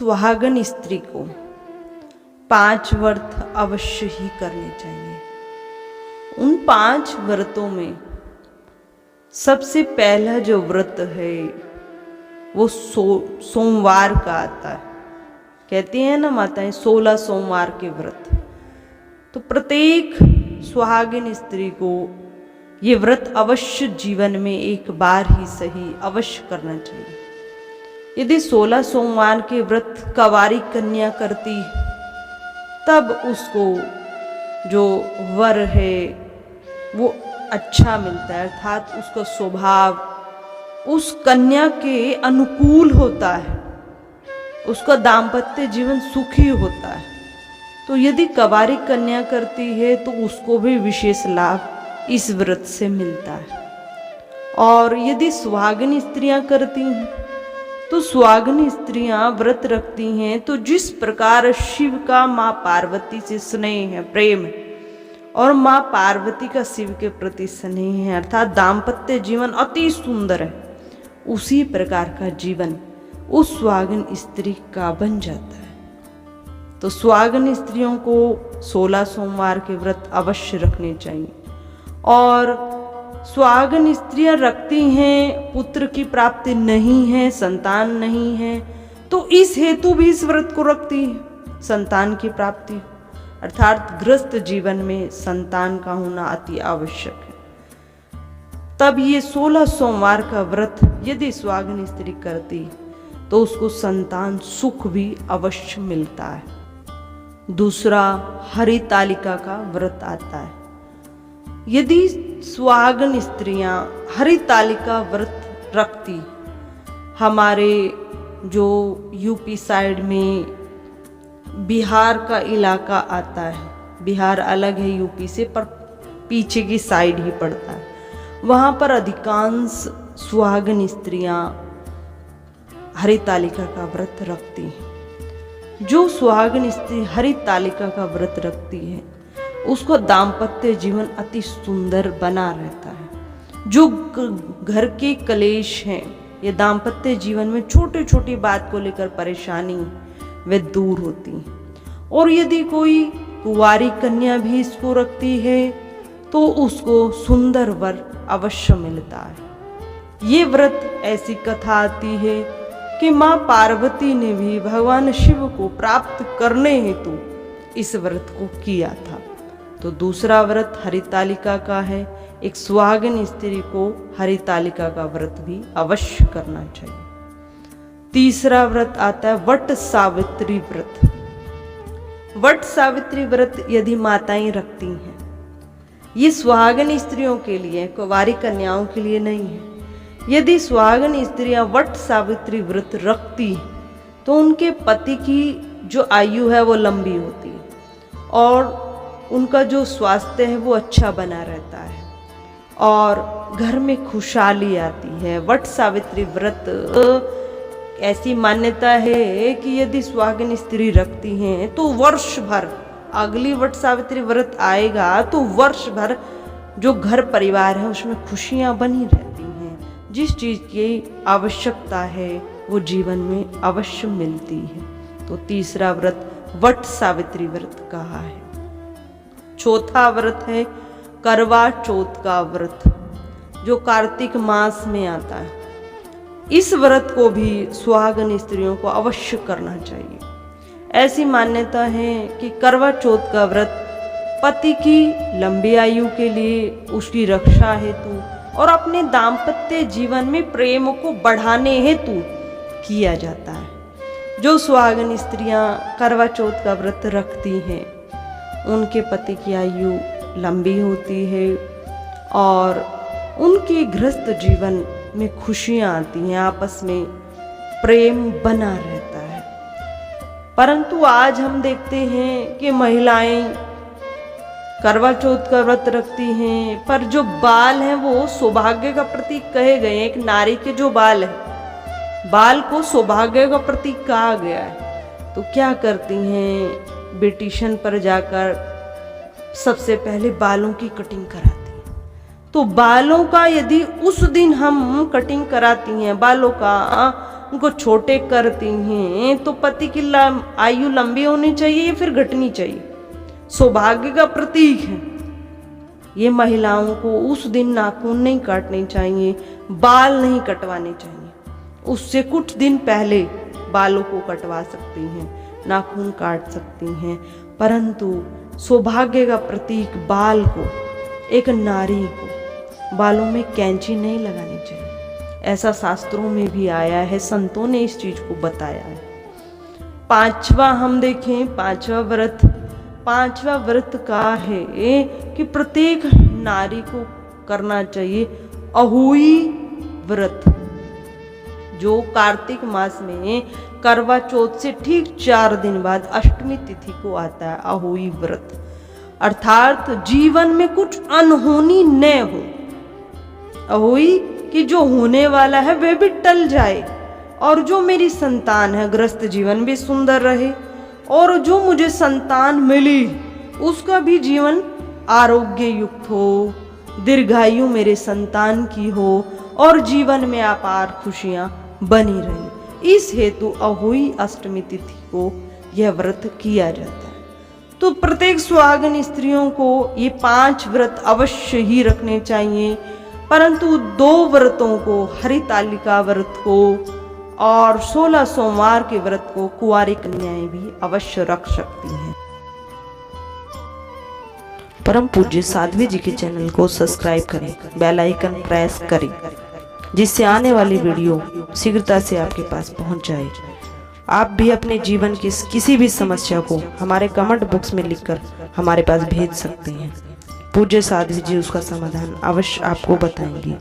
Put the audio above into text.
सुहागन स्त्री को 5 व्रत अवश्य ही करने चाहिए। उन 5 व्रतों में सबसे पहला जो व्रत है वो सोमवार का आता है। कहती हैं ना माताएं 16 सोमवार के व्रत। तो प्रत्येक सुहागिन स्त्री को ये व्रत अवश्य जीवन में एक बार ही सही अवश्य करना चाहिए। यदि 16 सोमवार के व्रत कंवारी कन्या करती तब उसको जो वर है वो अच्छा मिलता है, अर्थात उसका स्वभाव उस कन्या के अनुकूल होता है, उसका दाम्पत्य जीवन सुखी होता है। तो यदि कंवारी कन्या करती है तो उसको भी विशेष लाभ इस व्रत से मिलता है। और यदि सुहागिन स्त्रियां करती हैं तो सुहागिन स्त्रियां व्रत रखती हैं तो जिस प्रकार शिव का माँ पार्वती से स्नेह है, प्रेम है, और माँ पार्वती का शिव के प्रति स्नेह है, अर्थात दाम्पत्य जीवन अति सुंदर है, उसी प्रकार का जीवन उस सुहागिन स्त्री का बन जाता है। तो सुहागिन स्त्रियों को 16 सोमवार के व्रत अवश्य रखने चाहिए। और सुहागिन स्त्रियां रखती हैं, पुत्र की प्राप्ति नहीं है, संतान नहीं है, तो इस हेतु भी इस व्रत को रखती है संतान की प्राप्ति, अर्थात गृहस्थ जीवन में संतान का होना अति आवश्यक है। तब ये 16 सोमवार का व्रत यदि सुहागिन स्त्री करती तो उसको संतान सुख भी अवश्य मिलता है। दूसरा हरितालिका का व्रत आता है। यदि सुहागिन स्त्रियां हरितालिका व्रत रखती, हमारे जो यूपी साइड में बिहार का इलाका आता है, बिहार अलग है यूपी से पर पीछे की साइड ही पड़ता है, वहाँ पर अधिकांश सुहागिन स्त्रियां हरितालिका का व्रत रखती हैं। जो सुहागिन स्त्री हरितालिका का व्रत रखती है उसको दाम्पत्य जीवन अति सुंदर बना रहता है। जो घर के क्लेश हैं, ये दाम्पत्य जीवन में छोटी छोटी बात को लेकर परेशानी वे दूर होती हैं। और यदि कोई कुंवारी कन्या भी इसको रखती है तो उसको सुंदर वर अवश्य मिलता है। ये व्रत ऐसी कथा आती है कि माँ पार्वती ने भी भगवान शिव को प्राप्त करने हेतु इस व्रत को किया था। तो दूसरा व्रत हरितालिका का है। एक सुहागिन स्त्री को हरितालिका का व्रत भी अवश्य करना चाहिए। तीसरा व्रत आता है वट सावित्री व्रत। वट सावित्री व्रत यदि माताएं रखती हैं, ये सुहागिन स्त्रियों के लिए, कुंवारी कन्याओं के लिए नहीं है। यदि सुहागिन स्त्रियां वट सावित्री व्रत रखती तो उनके पति की जो आयु है वो लंबी होती है और उनका जो स्वास्थ्य है वो अच्छा बना रहता है और घर में खुशहाली आती है। वट सावित्री व्रत ऐसी मान्यता है कि यदि सुहागिन स्त्री रखती हैं तो वर्ष भर, अगली वट सावित्री व्रत आएगा तो वर्ष भर जो घर परिवार है उसमें खुशियां बनी रहती हैं। जिस चीज़ की आवश्यकता है वो जीवन में अवश्य मिलती है। तो तीसरा व्रत वट सावित्री व्रत कहा है। चौथा व्रत है करवा चौथ का व्रत, जो कार्तिक मास में आता है। इस व्रत को भी सुहागिन स्त्रियों को अवश्य करना चाहिए। ऐसी मान्यता है कि करवा चौथ का व्रत पति की लंबी आयु के लिए, उसकी रक्षा हेतु और अपने दाम्पत्य जीवन में प्रेम को बढ़ाने हेतु किया जाता है। जो सुहागिन स्त्रियां करवा चौथ का व्रत रखती हैं उनके पति की आयु लंबी होती है और उनके गृहस्थ जीवन में खुशियां आती हैं, आपस में प्रेम बना रहता है। परंतु आज हम देखते हैं कि महिलाएं करवा चौथ का व्रत रखती हैं पर जो बाल हैं वो सौभाग्य का प्रतीक कहे गए हैं। एक नारी के जो बाल है, बाल को सौभाग्य का प्रतीक कहा गया है। तो क्या करती हैं, ब्यूटिशियन पर जाकर सबसे पहले बालों की कटिंग कराती हैं। तो बालों का यदि उस दिन हम कटिंग कराती हैं, बालों का उनको छोटे करती हैं तो पति की आयु लंबी होनी चाहिए या फिर घटनी चाहिए। सौभाग्य का प्रतीक है। ये महिलाओं को उस दिन नाखून नहीं काटने चाहिए, बाल नहीं कटवाने चाहिए। उससे कुछ दिन पहले बालों को कटवा सकती हैं, नाखून काट सकती हैं, परंतु सौभाग्य का प्रतीक बाल को, एक नारी को बालों में कैंची नहीं लगानी चाहिए। ऐसा शास्त्रों में भी आया है, संतों ने इस चीज को बताया है। पांचवा हम देखें, पांचवा व्रत का है कि प्रत्येक नारी को करना चाहिए अहोई व्रत, जो कार्तिक मास में करवा चौथ से ठीक 4 दिन बाद अष्टमी तिथि को आता है। अहोई व्रत अर्थात जीवन में कुछ अनहोनी न हो। अहोई कि जो होने वाला है वह भी टल जाए, और जो मेरी संतान है ग्रस्त जीवन भी सुंदर रहे, और जो मुझे संतान मिली उसका भी जीवन आरोग्य युक्त हो, दीर्घायु मेरे संतान की हो, और जीवन में अपार खुशियां बनी रही। इस हेतु अहोई अष्टमी तिथि को यह व्रत किया जाता है। तो प्रत्येक सुहागन स्त्रियों को ये 5 व्रत अवश्य ही रखने चाहिए, परंतु 2 व्रतों को, हरितालिका व्रत को और 16 सोमवार के व्रत को कुंवारी कन्याएं भी अवश्य रख सकती हैं। परम पूज्य साध्वी जी के चैनल को सब्सक्राइब करें, बेल आइकन प्रेस करें, जिससे आने वाली वीडियो शीघ्रता से आपके पास पहुंच जाए। आप भी अपने जीवन की किसी भी समस्या को हमारे कमेंट बॉक्स में लिखकर हमारे पास भेज सकते हैं। पूज्य साध्वी जी उसका समाधान अवश्य आपको बताएंगी।